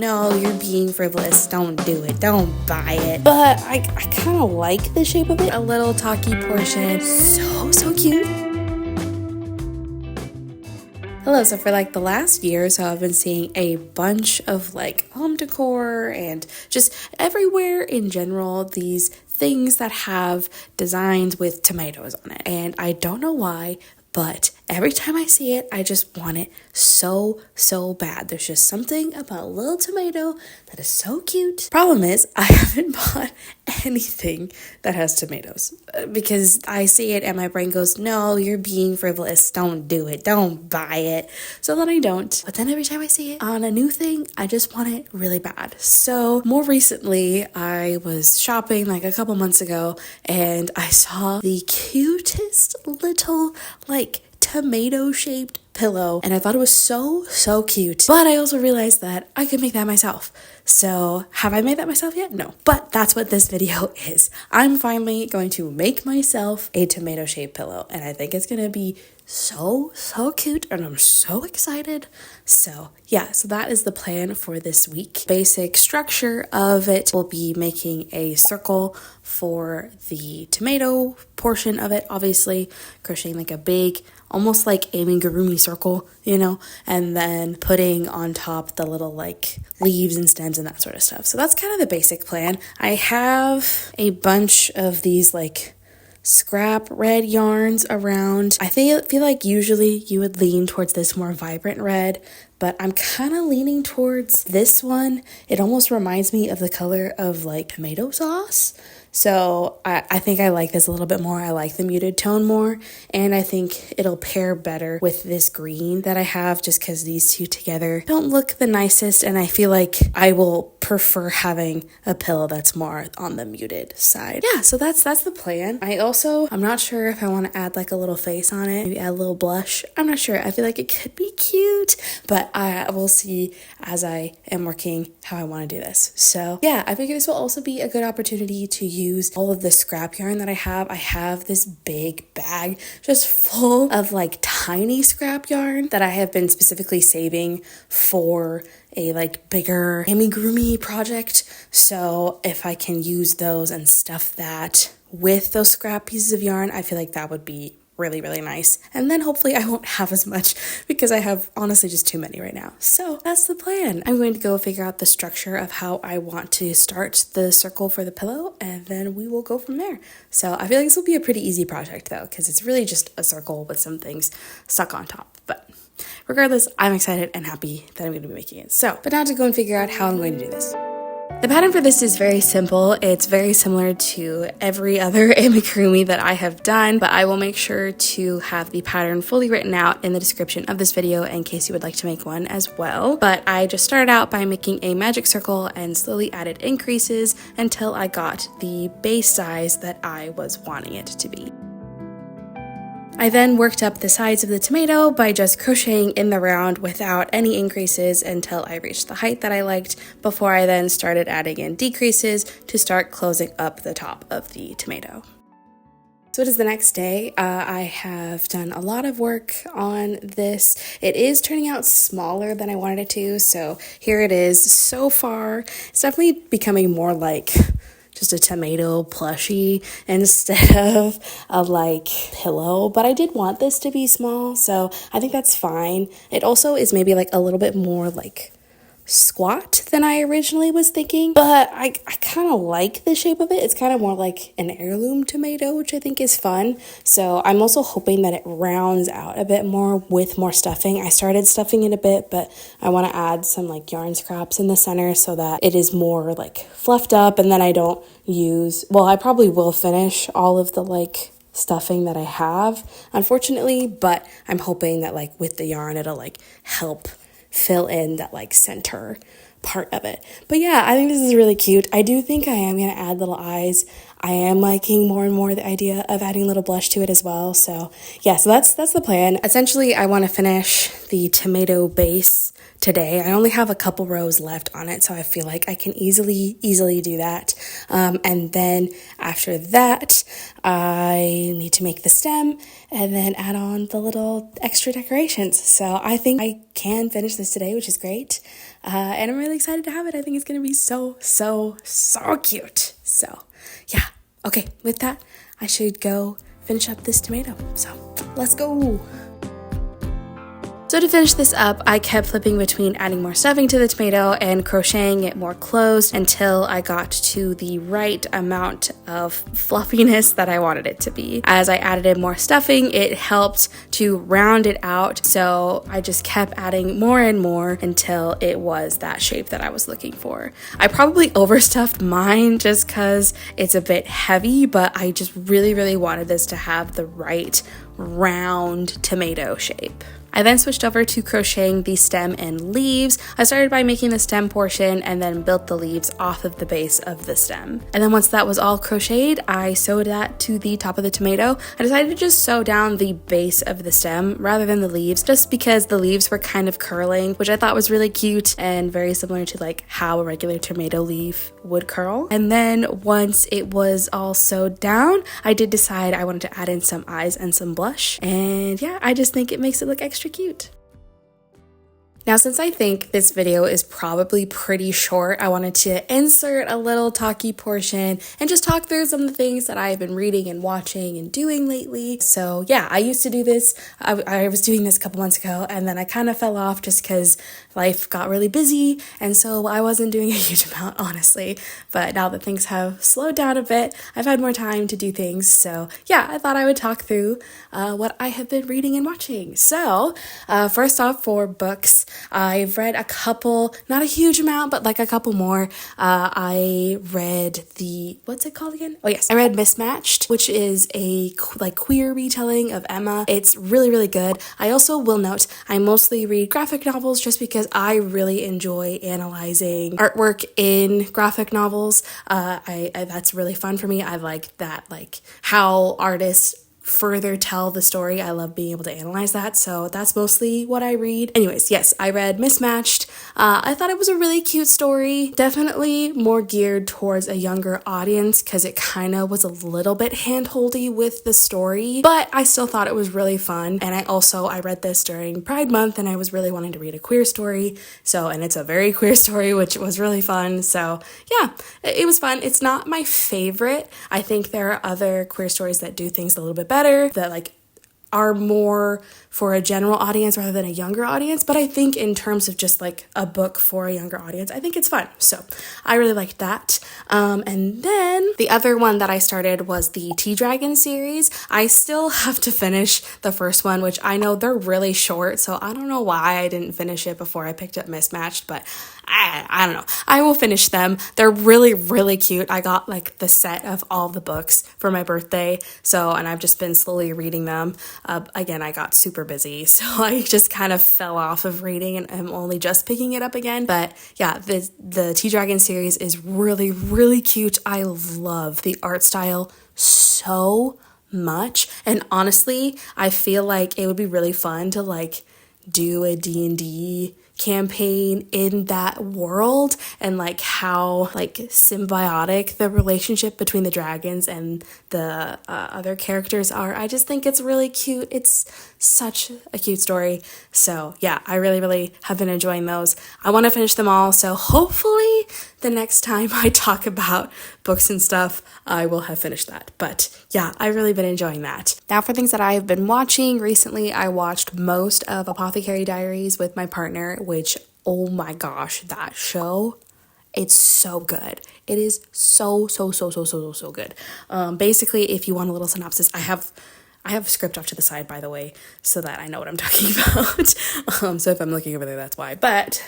No, you're being frivolous. Don't do it. Don't buy it. But I kind of like the shape of it. A little talkie portion. So cute. Hello, so for like the last year or so, I've been seeing a bunch of like home decor and just everywhere in general, these things that have designs with tomatoes on it. And I don't know why, but every time I see it, I just want it so bad. There's just something about a little tomato that is so cute. Problem is, I haven't bought anything that has tomatoes because I see it and my brain goes, no, you're being frivolous. Don't do it. Don't buy it. So then I don't. But then every time I see it on a new thing, I just want it really bad. So more recently, I was shopping like a couple months ago and I saw the cutest little like tomato shaped pillow and I thought it was so cute, but I also realized that I could make that myself. So have I made that myself yet? No, but that's what this video is. I'm finally going to make myself a tomato shaped pillow and I think it's gonna be so cute and I'm so excited. So yeah, so that is the plan for this week. Basic structure of it will be making a circle for the tomato portion of it, obviously crocheting like a big almost like Amigurumi circle, you know, and then putting on top the little like leaves and stems and that sort of stuff. So that's kind of the basic plan. I have a bunch of these like scrap red yarns around. I feel like usually you would lean towards this more vibrant red, but I'm kind of leaning towards this one. It almost reminds me of the color of like tomato sauce. So I think I like this a little bit more. I like the muted tone more, and I think it'll pair better with this green that I have just because these two together don't look the nicest, and I feel like I will prefer having a pillow that's more on the muted side. Yeah, so that's the plan. I'm not sure if I want to add like a little face on it, maybe add a little blush. I'm not sure. I feel like it could be cute, but I will see as I am working how I want to do this. So yeah, I think this will also be a good opportunity to use all of the scrap yarn that I have. I have this big bag just full of like tiny scrap yarn that I have been specifically saving for a like bigger amigurumi project. So if I can use those and stuff that with those scrap pieces of yarn, I feel like that would be really nice. And then hopefully I won't have as much because I have honestly just too many right now. So that's the plan. I'm going to go figure out the structure of how I want to start the circle for the pillow and then we will go from there. So I feel like this will be a pretty easy project though, because it's really just a circle with some things stuck on top. But regardless, I'm excited and happy that I'm going to be making it. So, but now to go and figure out how I'm going to do this. The pattern for this is very simple. It's very similar to every other amigurumi that I have done, but I will make sure to have the pattern fully written out in the description of this video in case you would like to make one as well. But I just started out by making a magic circle and slowly added increases until I got the base size that I was wanting it to be. I then worked up the sides of the tomato by just crocheting in the round without any increases until I reached the height that I liked, before I then started adding in decreases to start closing up the top of the tomato. So it is the next day. I have done a lot of work on this. It is turning out smaller than I wanted it to, so here it is. So far, it's definitely becoming more like just a tomato plushie instead of a like pillow, but I did want this to be small, so I think that's fine. It also is maybe like a little bit more like squat than I originally was thinking, but I kind of like the shape of it. It's kind of more like an heirloom tomato, which I think is fun. So I'm also hoping that it rounds out a bit more with more stuffing. I started stuffing it a bit, but I want to add some like yarn scraps in the center so that it is more like fluffed up, and then I don't use, well, I probably will finish all of the like stuffing that I have, unfortunately, but I'm hoping that like with the yarn it'll like help fill in that like center part of it. But yeah, I think this is really cute. I do think I am going to add little eyes. I am liking more and more the idea of adding a little blush to it as well. So yeah, so that's the plan. Essentially, I want to finish the tomato base today. I only have a couple rows left on it, so I feel like I can easily do that. And then after that, I need to make the stem and then add on the little extra decorations. So I think I can finish this today, which is great. And I'm really excited to have it. I think it's going to be so cute. So yeah. Okay, with that, I should go finish up this tomato. So let's go. So to finish this up, I kept flipping between adding more stuffing to the tomato and crocheting it more closed until I got to the right amount of fluffiness that I wanted it to be. As I added in more stuffing, it helped to round it out, so I just kept adding more and more until it was that shape that I was looking for. I probably overstuffed mine just because it's a bit heavy, but I just really wanted this to have the right round tomato shape. I then switched over to crocheting the stem and leaves. I started by making the stem portion and then built the leaves off of the base of the stem. And then once that was all crocheted, I sewed that to the top of the tomato. I decided to just sew down the base of the stem rather than the leaves, just because the leaves were kind of curling, which I thought was really cute and very similar to like how a regular tomato leaf would curl. And then once it was all sewed down, I did decide I wanted to add in some eyes and some blush. And yeah, I just think it makes it look extra cute. Now, since I think this video is probably pretty short, I wanted to insert a little talky portion and just talk through some of the things that I've been reading and watching and doing lately. So yeah, I used to do this. I was doing this a couple months ago, and then I kind of fell off just because life got really busy, and so I wasn't doing a huge amount, honestly. But now that things have slowed down a bit, I've had more time to do things. So yeah, I thought I would talk through what I have been reading and watching. So first off, for books, I've read a couple, not a huge amount, but like a couple more. I read what's it called again? Oh yes, I read Mismatched, which is a like queer retelling of Emma. It's really good. I also will note, I mostly read graphic novels just because I really enjoy analyzing artwork in graphic novels. That's really fun for me. I like that, like how artists further tell the story. I love being able to analyze that, so that's mostly what I read. Anyways, yes, I read Mismatched. I thought it was a really cute story, definitely more geared towards a younger audience because it kind of was a little bit hand-holdy with the story, but I still thought it was really fun. And I read this during Pride Month, and I was really wanting to read a queer story, and it's a very queer story, which was really fun. So yeah, it was fun. It's not my favorite. I think there are other queer stories that do things a little bit better, that like are more for a general audience rather than a younger audience. But I think in terms of just like a book for a younger audience, I think it's fun. So I really liked that. And then the other one that I started was the Tea Dragon series. I still have to finish the first one, which I know they're really short, so I don't know why I didn't finish it before I picked up Mismatched, but I don't know. I will finish them. They're really cute. I got like the set of all the books for my birthday, and I've just been slowly reading them. Again, I got super busy, so I just kind of fell off of reading, and I'm only just picking it up again. But yeah, the Tea Dragon series is really cute. I love the art style so much, and honestly, I feel like it would be really fun to like do a D&D campaign in that world, and like how like symbiotic the relationship between the dragons and the other characters are. I just think it's really cute. It's such a cute story. So yeah, I really have been enjoying those. I want to finish them all, so hopefully the next time I talk about books and stuff, I will have finished that. But yeah, I've really been enjoying that. Now for things that I've been watching recently, I watched most of Apothecary Diaries with my partner, which, oh my gosh, that show, it's so good. It is so good. Basically, if you want a little synopsis, I have a script off to the side, by the way, so that I know what I'm talking about. So if I'm looking over there, that's why. But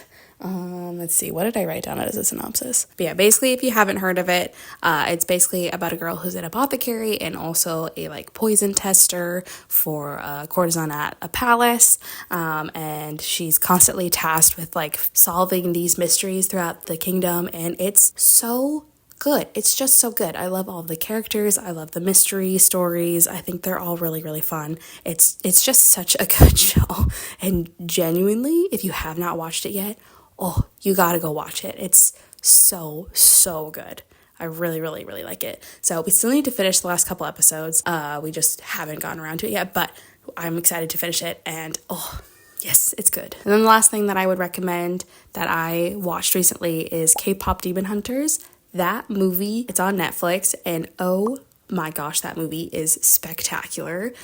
let's see, what did I write down as a synopsis? But yeah, basically, if you haven't heard of it, it's basically about a girl who's an apothecary and also a like poison tester for a courtesan at a palace. And she's constantly tasked with like solving these mysteries throughout the kingdom, and it's so good. It's just so good. I love all of the characters. I love the mystery stories. I think they're all really, really fun. It's just such a good show. And genuinely, if you have not watched it yet, oh, you gotta go watch it. It's so, so good. I really, really, really like it. So we still need to finish the last couple episodes. We just haven't gotten around to it yet, but I'm excited to finish it. And oh, yes, it's good. And then the last thing that I would recommend that I watched recently is K-pop Demon Hunters. That movie, it's on Netflix, and oh my gosh, that movie is spectacular.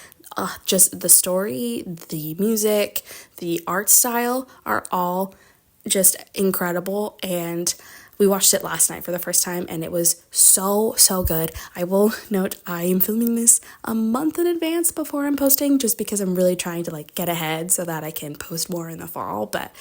Just the story, the music, the art style are all just incredible, and we watched it last night for the first time, and it was so, so good. I will note I am filming this a month in advance before I'm posting, just because I'm really trying to like get ahead so that I can post more in the fall. But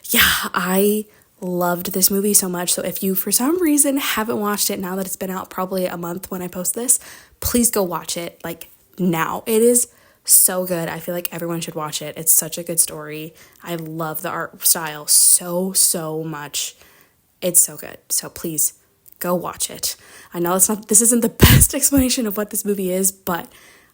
yeah, I loved this movie so much. So if you for some reason haven't watched it now that it's been out probably a month when I post this, please go watch it like now. It is so good. I feel like everyone should watch it. It's such a good story. I love the art style so, so much. It's so good. So please go watch it. I know this isn't the best explanation of what this movie is, but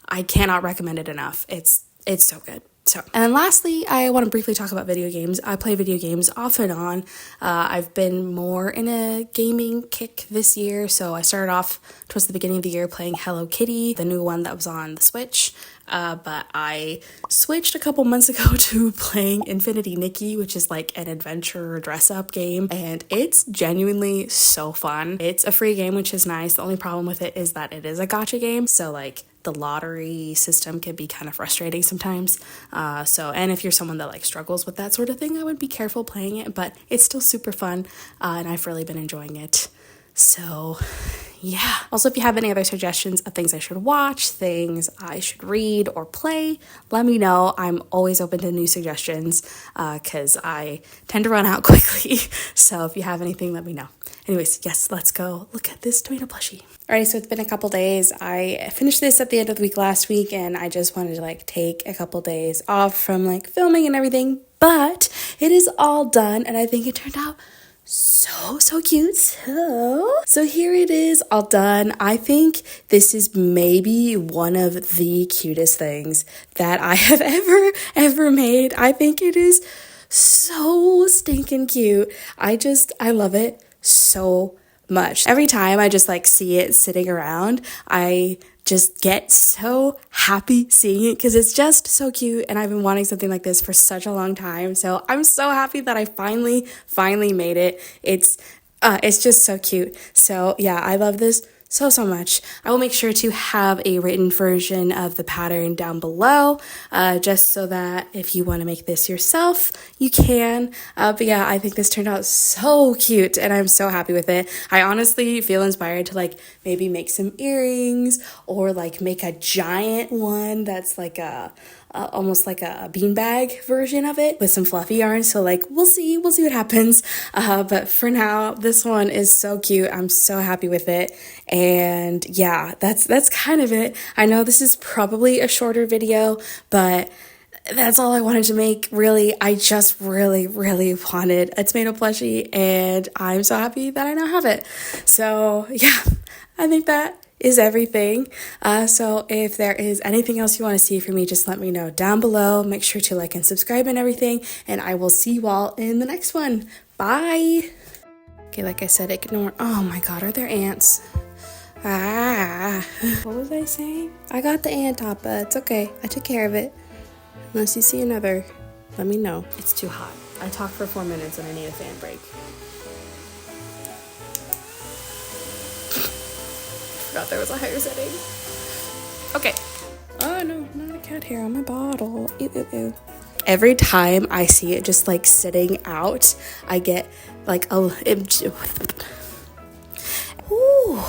I cannot recommend it enough. It's so good. So, and then lastly, I want to briefly talk about video games. I play video games off and on. I've been more in a gaming kick this year. So I started off towards the beginning of the year playing Hello Kitty, the new one that was on the Switch. But I switched a couple months ago to playing Infinity Nikki, which is like an adventure dress-up game, and it's genuinely so fun. It's a free game, which is nice. The only problem with it is that it is a gacha game, so like the lottery system can be kind of frustrating sometimes. And if you're someone that like struggles with that sort of thing, I would be careful playing it, but it's still super fun, and I've really been enjoying it. So yeah. Also, if you have any other suggestions of things I should watch, things I should read or play, let me know. I'm always open to new suggestions because I tend to run out quickly. So if you have anything, let me know. Anyways, yes, let's go look at this tomato plushie. Alrighty, so it's been a couple days. I finished this at the end of the week last week, and I just wanted to like take a couple days off from like filming and everything, but it is all done, and I think it turned out so cute. So here it is, all done. I think this is maybe one of the cutest things that I have ever made. I think it is so stinking cute. I love it so much. Every time I just like see it sitting around, I just get so happy seeing it because it's just so cute, and I've been wanting something like this for such a long time. So I'm so happy that I finally made it. It's just so cute. So yeah, I love this so much. I will make sure to have a written version of the pattern down below, just so that if you want to make this yourself, you can. But yeah, I think this turned out so cute, and I'm so happy with it. I honestly feel inspired to like maybe make some earrings, or like make a giant one that's like almost like a beanbag version of it with some fluffy yarn. So like we'll see what happens. But for now, this one is so cute. I'm so happy with it. And yeah, that's kind of it. I know this is probably a shorter video, but that's all I wanted to make, really. I just really wanted a tomato plushie, and I'm so happy that I now have it. So yeah, I think that is everything. So if there is anything else you want to see from me, just let me know down below. Make sure to like and subscribe and everything, and I will see you all in the next one. Bye. Okay, like I said, ignore. Oh my god, are there ants? What was I saying? I got the ant top, but it's okay. I took care of it. Unless you see another, let me know. It's too hot. I talked for 4 minutes and I need a fan break. Forgot there was a higher setting. Okay. Oh no, not a cat hair on my bottle. Ew. Every time I see it just like sitting out, I get like a... Ooh.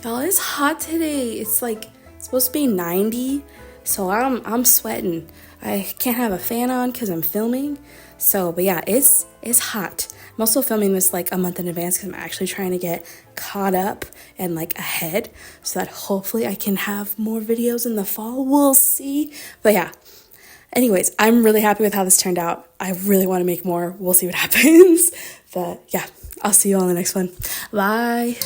Y'all, it's hot today. It's like supposed to be 90, so I'm sweating. I can't have a fan on because I'm filming. So, but yeah, it's hot. I'm also filming this like a month in advance because I'm actually trying to get caught up and like ahead so that hopefully I can have more videos in the fall. We'll see. But yeah, anyways, I'm really happy with how this turned out. I really want to make more. We'll see what happens. But yeah, I'll see you on the next one. Bye.